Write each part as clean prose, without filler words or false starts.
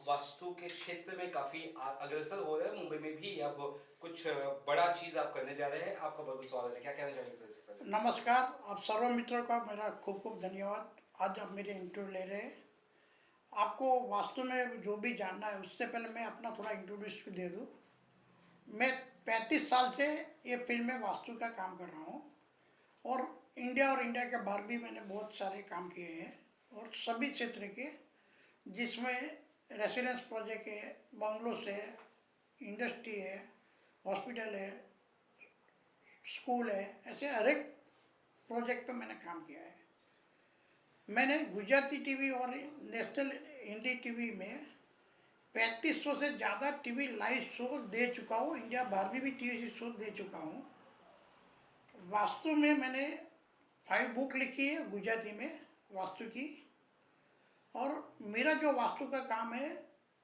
वास्तु के क्षेत्र में काफ़ी अग्रसर हो रहे हैं। मुंबई में भी अब कुछ बड़ा चीज़ आप करने जा रहे हैं। आपका बहुत-बहुत स्वागत है। क्या कहना चाहेंगे सर इससे पहले? नमस्कार। आप सर्व मित्रों का मेरा खूब खूब धन्यवाद। आज आप मेरे इंटरव्यू ले रहे हैं। आपको वास्तु में जो भी जानना है उससे पहले मैं अपना थोड़ा इंट्रोड्यूस दे दूँ। मैं 35 साल से ये फील्ड में वास्तु का काम कर रहा हूँ और इंडिया के बाहर भी मैंने बहुत सारे काम किए हैं और सभी क्षेत्र के, जिसमें रेसिडेंस प्रोजेक्ट है, बंगलोस है, इंडस्ट्री है, हॉस्पिटल है, स्कूल है, ऐसे हर एक प्रोजेक्ट पे मैंने काम किया है। मैंने गुजराती टीवी और नेशनल हिंदी टीवी में 3500 से ज़्यादा टीवी लाइव शो दे चुका हूँ। इंडिया बाहर भी टीवी शो दे चुका हूँ। वास्तु में मैंने 5 बुक लिखी है गुजराती में वास्तु की, और मेरा जो वास्तु का काम है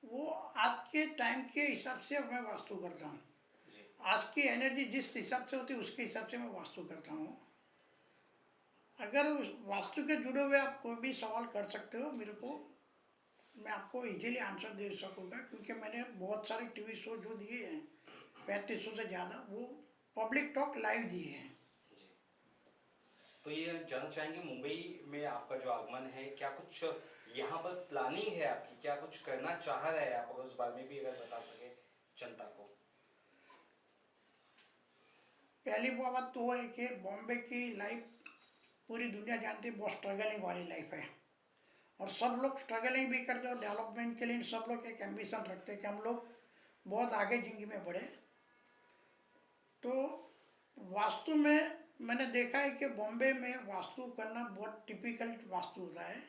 वो आज के टाइम के हिसाब से मैं वास्तु करता हूँ। आज की एनर्जी जिस हिसाब से होती है उसके हिसाब से मैं वास्तु करता हूँ। अगर वास्तु के जुड़े हुए आप कोई भी सवाल कर सकते हो मेरे को, मैं आपको इजीली आंसर दे सकूँगा, क्योंकि मैंने बहुत सारे टीवी शो जो दिए हैं 3500 से ज़्यादा, वो पब्लिक टॉक लाइव दिए हैं। तो ये जानना चाहेंगे, मुंबई में आपका जो आगमन है, क्या कुछ यहाँ पर प्लानिंग है आपकी? क्या कुछ करना चाह रहे हैं आप? अगर उस बारे में भी अगर बता सके जनता को। पहली बात तो है कि बॉम्बे की लाइफ पूरी दुनिया जानती है, बहुत स्ट्रगलिंग वाली लाइफ है और सब लोग स्ट्रगलिंग भी करते हैं। डेवलपमेंट के लिए सब लोग एक एम्बिशन रखते हैं कि हम लोग बहुत आगे जिंदगी में बढ़े। तो वास्तु में मैंने देखा है कि बॉम्बे में वास्तु करना बहुत टिपिकल वास्तु होता है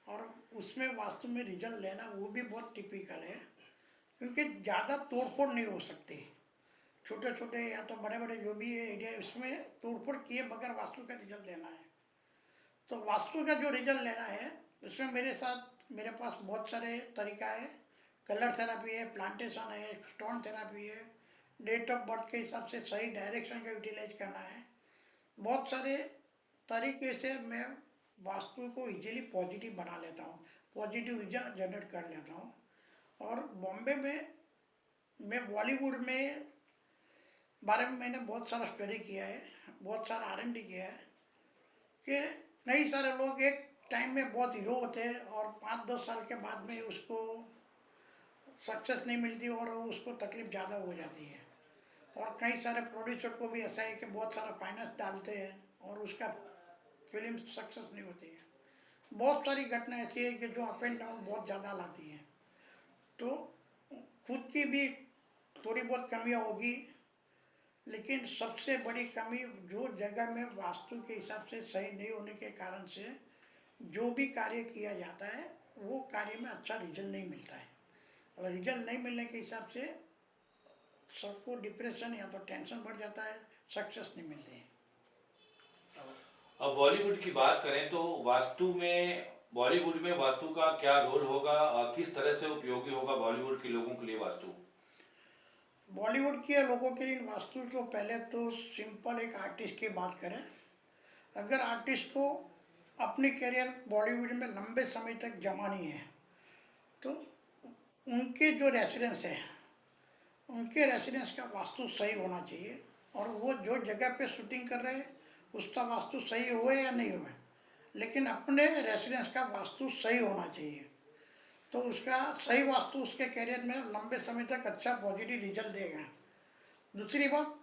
और उसमें वास्तु में रिजल्ट लेना वो भी बहुत टिपिकल है, क्योंकि ज़्यादा तोड़ फोड़ नहीं हो सकती। छोटे छोटे या तो बड़े बड़े जो भी है एरिया, उसमें तोड़फोड़ किए बगैर वास्तु का रिजल्ट लेना है। तो वास्तु का जो रिजल्ट लेना है उसमें मेरे पास बहुत सारे तरीका है। कलर थेरापी है, प्लांटेशन है, स्टोन थेरापी है, डेट ऑफ बर्थ के हिसाब से सही डायरेक्शन का यूटिलाइज करना है। बहुत सारे तरीके से मैं वास्तु को इजीली पॉजिटिव बना लेता हूँ, पॉजिटिव ऊर्जा जनरेट कर लेता हूँ। और बॉम्बे में मैं बॉलीवुड में बारे में मैंने बहुत सारा स्टडी किया है, बहुत सारा R&D किया है कि कई सारे लोग एक टाइम में बहुत हीरो होते हैं और 5-10 साल के बाद में उसको सक्सेस नहीं मिलती और उसको तकलीफ ज़्यादा हो जाती है। और कई सारे प्रोड्यूसर को भी ऐसा है कि बहुत सारा फाइनेंस डालते हैं और उसका फिल्म सक्सेस नहीं होती है। बहुत सारी घटना ऐसी है कि जो अप एंड डाउन बहुत ज़्यादा लाती हैं। तो खुद की भी थोड़ी बहुत कमियाँ होगी, लेकिन सबसे बड़ी कमी जो जगह में वास्तु के हिसाब से सही नहीं होने के कारण से जो भी कार्य किया जाता है वो कार्य में अच्छा रिजल्ट नहीं मिलता है। और रिजल्ट नहीं मिलने के हिसाब से सबको डिप्रेशन या तो टेंशन बढ़ जाता है, सक्सेस नहीं मिलती है। अब बॉलीवुड की बात करें तो बॉलीवुड में वास्तु का क्या रोल होगा और किस तरह से उपयोगी होगा बॉलीवुड के लोगों के लिए वास्तु? बॉलीवुड के लोगों के लिए वास्तु तो पहले तो सिंपल एक आर्टिस्ट की बात करें, अगर आर्टिस्ट को अपनी करियर बॉलीवुड में लंबे समय तक जमानी है तो उनके जो रेसिडेंस है उनके रेसिडेंस का वास्तु सही होना चाहिए, और वो जो जगह पे शूटिंग कर रहे हैं उसका वास्तु सही हुए या नहीं हुए, लेकिन अपने रेसिडेंस का वास्तु सही होना चाहिए। तो उसका सही वास्तु उसके करियर में लंबे समय तक अच्छा पॉजिटिव रिजल्ट देगा। दूसरी बात,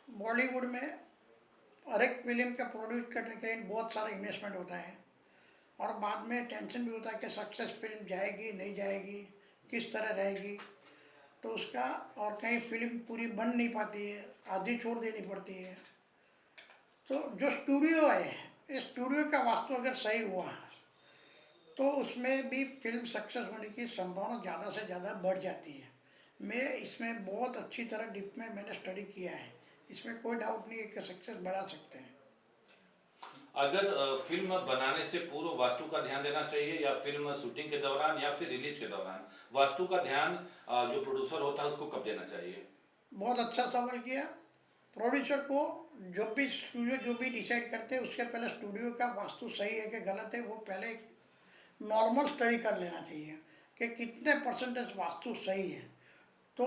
बॉलीवुड में हर एक फिल्म का प्रोड्यूस करने के लिए बहुत सारा इन्वेस्टमेंट होता है और बाद में टेंशन भी होता है कि सक्सेस फिल्म जाएगी नहीं जाएगी, किस तरह रहेगी। तो उसका, और कहीं फिल्म पूरी बन नहीं पाती है, आधी छोड़ देनी पड़ती है। तो जो स्टूडियो है, इस स्टूडियो का वास्तु अगर सही हुआ तो उसमें भी फिल्म सक्सेस होने की संभावना ज़्यादा से ज़्यादा बढ़ जाती है। मैं इसमें बहुत अच्छी तरह डीप में मैंने स्टडी किया है, इसमें कोई डाउट नहीं है कि सक्सेस बढ़ा सकते हैं। अगर फिल्म बनाने से पूर्व वास्तु का ध्यान देना चाहिए या फिल्म शूटिंग के दौरान या फिर रिलीज के दौरान वास्तु का ध्यान जो प्रोड्यूसर होता है उसको कब देना चाहिए? बहुत अच्छा सवाल किया। प्रोड्यूसर को जो भी डिसाइड करते हैं उसके पहले स्टूडियो का वास्तु सही है कि गलत है वो पहले नॉर्मल स्टडी कर लेना चाहिए। कि कितने परसेंटेज वास्तु सही है। तो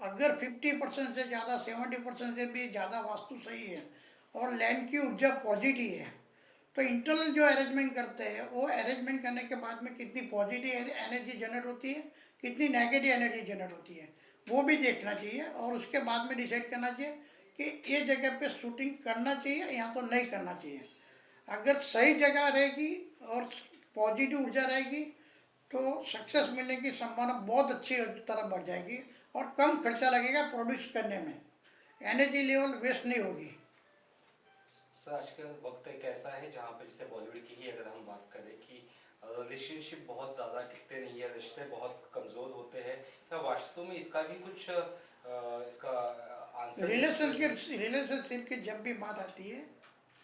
अगर 50% से ज़्यादा 70% से भी ज़्यादा वास्तु सही है और लैंड की ऊर्जा पॉजिटिव है, तो इंटरनल जो अरेंजमेंट करते हैं वो अरेंजमेंट करने के बाद में कितनी पॉजिटिव एनर्जी जनरेट होती है, कितनी नेगेटिव एनर्जी जनरेट होती है, वो भी देखना चाहिए। और उसके बाद में डिसाइड करना चाहिए कि ये जगह पे शूटिंग करना चाहिए या तो नहीं करना चाहिए। अगर सही जगह रहेगी और पॉजिटिव ऊर्जा रहेगी तो सक्सेस मिलने की संभावना बहुत अच्छी तरह बढ़ जाएगी और कम खर्चा लगेगा प्रोड्यूस करने में, एनर्जी लेवल वेस्ट नहीं होगी। सर आज का वक्त एक ऐसा है जहाँ पे जैसे बॉलीवुड की ही अगर हम बात करें कि रिलेशनशिप बहुत ज़्यादा टिकते नहीं है, रिश्ते बहुत कमज़ोर होते हैं, क्या वास्तव में इसका भी कुछ इसका आंसर रिलेशनशिप की जब भी बात आती है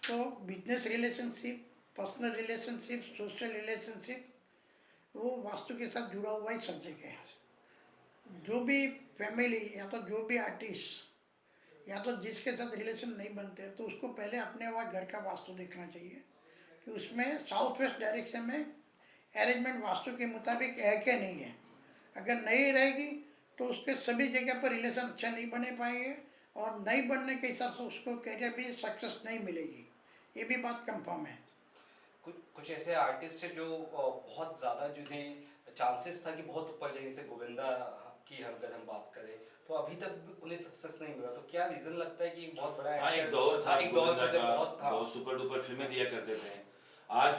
तो business relationship, personal relationship, social relationship, वो वास्तु के साथ जुड़ा हुआ ही सब्जेक्ट है। जो भी फैमिली या तो जो भी आर्टिस्ट या तो जिसके साथ रिलेशन नहीं बनते तो उसको पहले अपने वहाँ घर का वास्तु देखना चाहिए कि उसमें साउथ वेस्ट डायरेक्शन में अरेंजमेंट वास्तु के मुताबिक है कि नहीं है। अगर नहीं रहेगी तो उसके सभी जगह पर रिलेशन अच्छा नहीं बने पाएंगे और नहीं बनने के हिसाब से उसको करियर भी सक्सेस नहीं मिलेगी, ये भी बात कंफर्म है। कुछ ऐसे आर्टिस्ट हैं जो बहुत ज़्यादा जिन्हें चांसेस था कि बहुत ऊपर जाए, जैसे गोविंदा की अगर हम बात करें तो अभी तक उन्हें सक्सेस नहीं मिला, तो क्या रीज़न लगता है कि एक बहुत बड़ा एक दौर था, एक दौर था जब बहुत था, बहुत सुपर डुपर फिल्में दिया करते थे। आज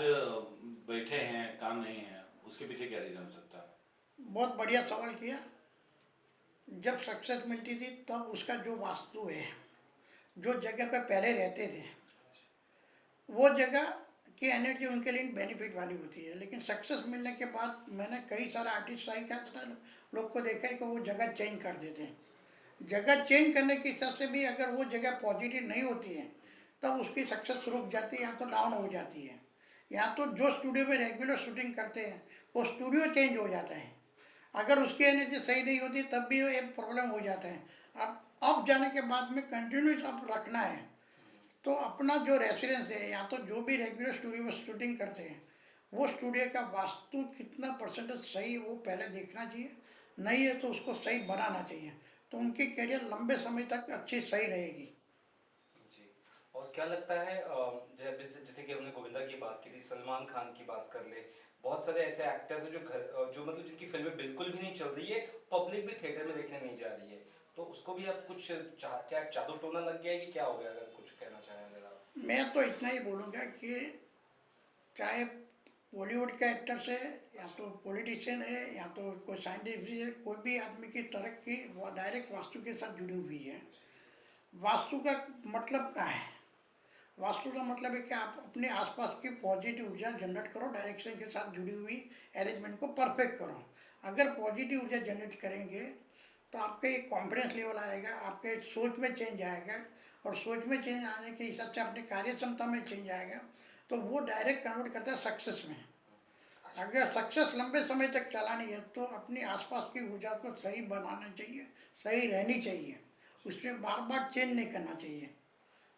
बैठे हैं, काम नहीं है, उसके पीछे क्या रीजन हो सकता है? बहुत बढ़िया सवाल किया। जब सक्सेस मिलती थी तब उसका जो वास्तु है, जो जगह पे पहले रहते थे, वो जगह की एनर्जी उनके लिए बेनिफिट वाली होती है। लेकिन सक्सेस मिलने के बाद मैंने कई सारे आर्टिस्ट सही का लोग को देखा है कि वो जगह चेंज कर देते हैं। जगह चेंज करने के हिसाब से भी अगर वो जगह पॉजिटिव नहीं होती है तब उसकी सक्सेस रुक जाती है या तो डाउन हो जाती है, या तो जो स्टूडियो में रेगुलर शूटिंग करते हैं वो स्टूडियो चेंज हो जाता है। अगर उसकी एनर्जी सही नहीं होती तब भी एक प्रॉब्लम हो जाता है। अब जाने के बाद में कंटिन्यूस अब रखना है तो अपना जो रेसिडेंस है या तो जो भी रेगुलर स्टूडियो में शूटिंग करते हैं वो स्टूडियो का वास्तु कितना परसेंटेज सही है वो पहले देखना चाहिए, नहीं है तो उसको सही बनाना चाहिए, तो उनकी करियर लंबे समय तक अच्छी सही रहेगी। जी। और क्या लगता है जैसे कि हमने गोविंदा की बात की थी, सलमान खान की बात कर ले, बहुत सारे ऐसे एक्टर्स हैं जो मतलब जिनकी फिल्में बिल्कुल भी नहीं चल रही है, पब्लिक भी थिएटर में देखने नहीं जा रही है, तो उसको भी आप कुछ क्या जादू टोना लग गया है कि क्या हो गया, अगर कुछ कहना चाहें अगर आप? मैं तो इतना ही बोलूँगा कि चाहे बॉलीवुड के एक्टर्स है या तो पॉलिटिशियन है या तो कोई साइंटिस्ट है, कोई भी आदमी की तरक्की वो डायरेक्ट वास्तु के साथ जुड़ी हुई है। वास्तु का मतलब क्या है? वास्तु का मतलब है कि आप अपने आसपास की पॉजिटिव ऊर्जा जनरेट करो, डायरेक्शन के साथ जुड़ी हुई अरेंजमेंट को परफेक्ट करो। अगर पॉजिटिव ऊर्जा जनरेट करेंगे तो आपके कॉन्फिडेंस लेवल आएगा, आपके सोच में चेंज आएगा और सोच में चेंज आने के हिसाब से अपनी कार्य क्षमता में चेंज आएगा, तो वो डायरेक्ट कन्वर्ट करता है सक्सेस में। अगर सक्सेस लंबे समय तक चलानी है तो अपनी आसपास की ऊर्जा को सही बनाना चाहिए, सही रहनी चाहिए, उसमें बार बार चेंज नहीं करना चाहिए।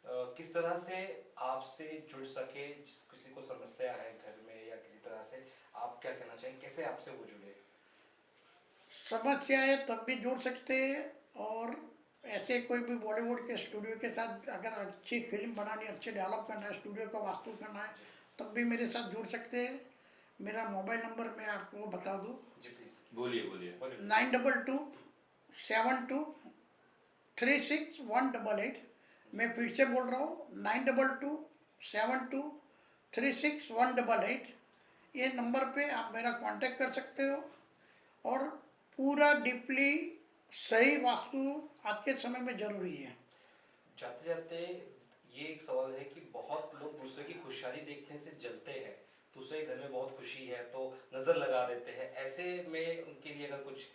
किस तरह से आपसे जुड़ सके, किसी को समस्या है घर में या किसी तरह से, आप क्या कहना चाहेंगे, कैसे आपसे वो जुड़े? समस्या है तब भी जुड़ सकते हैं, और ऐसे कोई भी बॉलीवुड के स्टूडियो के साथ अगर अच्छी फिल्म बनानी, अच्छे डेवलप करना है, स्टूडियो का वास्तु करना है, तब भी मेरे साथ जुड़ सकते हैं। मेरा मोबाइल नंबर मैं आपको बता दूँ। जी प्लीज बोलिए बोलिए। 9227236188। मैं फिर से बोल रहा हूँ 9227236188। ये नंबर पे आप मेरा कांटेक्ट कर सकते हो और पूरा डीपली सही वास्तु आज के समय में जरूरी है। जाते जाते ये एक सवाल है कि बहुत लोग दूसरे की खुशहाली देखने से जलते हैं, दूसरे के घर में बहुत खुशी है तो नज़र लगा देते हैं, ऐसे में उनके लिए अगर कुछ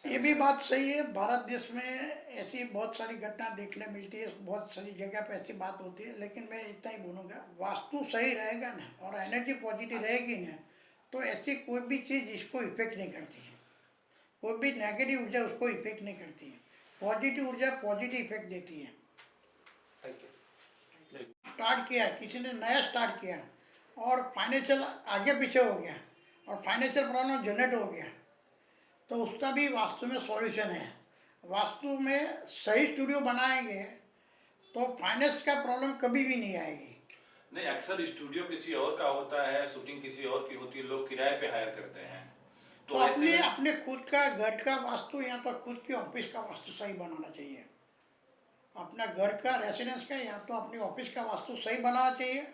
ये भी बात सही है। भारत देश में ऐसी बहुत सारी घटना देखने मिलती है, बहुत सारी जगह पे ऐसी बात होती है, लेकिन मैं इतना ही बोलूँगा, वास्तु सही रहेगा ना और एनर्जी पॉजिटिव रहेगी ना तो ऐसी कोई भी चीज़ इसको इफेक्ट नहीं करती है, कोई भी नेगेटिव ऊर्जा उसको इफेक्ट नहीं करती है, पॉजिटिव ऊर्जा पॉजिटिव इफेक्ट देती है। Thank you. स्टार्ट किया, किसी ने नया स्टार्ट किया और फाइनेंशियल आगे पीछे हो गया, और फाइनेंशियल प्रॉब्लम जनरेट हो गया तो उसका भी वास्तु में सॉल्यूशन है। वास्तु में सही स्टूडियो बनाएंगे तो फाइनेंस का प्रॉब्लम कभी भी नहीं आएगी। नहीं, अक्सर स्टूडियो किसी और का होता है, शूटिंग किसी और की होती है, लोग किराए पे हायर करते हैं। तो ऐसे अपने में अपने खुद का घर का वास्तु या तो खुद के ऑफिस का वास्तु सही बनाना चाहिए। अपना घर का रेसिडेंस का या तो अपने ऑफिस का वास्तु सही बनाना चाहिए।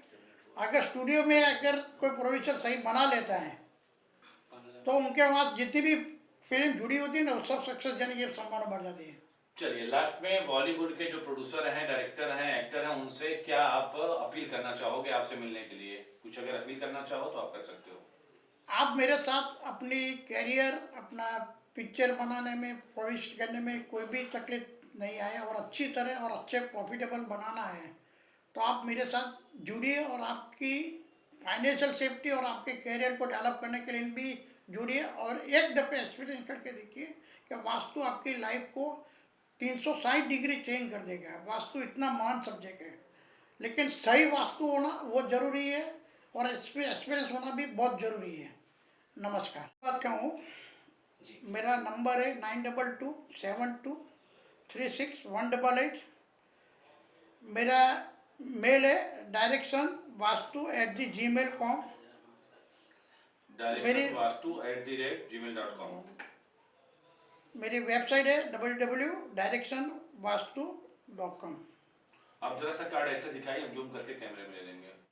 अगर स्टूडियो में अगर कोई प्रोड्यूसर सही बना लेता है तो उनके वहाँ जितनी भी फिल्म जुड़ी होती है ना, वो सब सक्सेस जाने की संभावना बढ़ जाती है। चलिए, लास्ट में बॉलीवुड के जो प्रोड्यूसर हैं, डायरेक्टर हैं, एक्टर हैं, उनसे क्या आप अपील करना चाहोगे आपसे मिलने के लिए? कुछ अगर अपील करना चाहो तो आप कर सकते हो। आप मेरे साथ अपनी कैरियर, अपना पिक्चर बनाने में, प्रोड्यूस करने में कोई भी तकलीफ नहीं आए और अच्छी तरह और अच्छे प्रॉफिटेबल बनाना है तो आप मेरे साथ जुड़िए और आपकी फाइनेंशियल सेफ्टी और आपके कैरियर को डेवलप करने के लिए भी जुड़िए और एक दफ़े एक्सपीरियंस करके देखिए कि वास्तु आपकी लाइफ को 360 डिग्री चेंज कर देगा। वास्तु इतना महान सब्जेक्ट है, लेकिन सही वास्तु होना वो ज़रूरी है और एक्सपीरियंस होना भी बहुत ज़रूरी है। नमस्कार, बात कहूँ, मेरा नंबर है 9227236188। मेरा मेल है directionvastu@gmail.com। directionvastu@gmail.com। मेरी वेबसाइट है www.directionvastu.com। आप जरा सा कार्ड ऐसे दिखाइए, हम जूम करके कैमरे में ले लेंगे।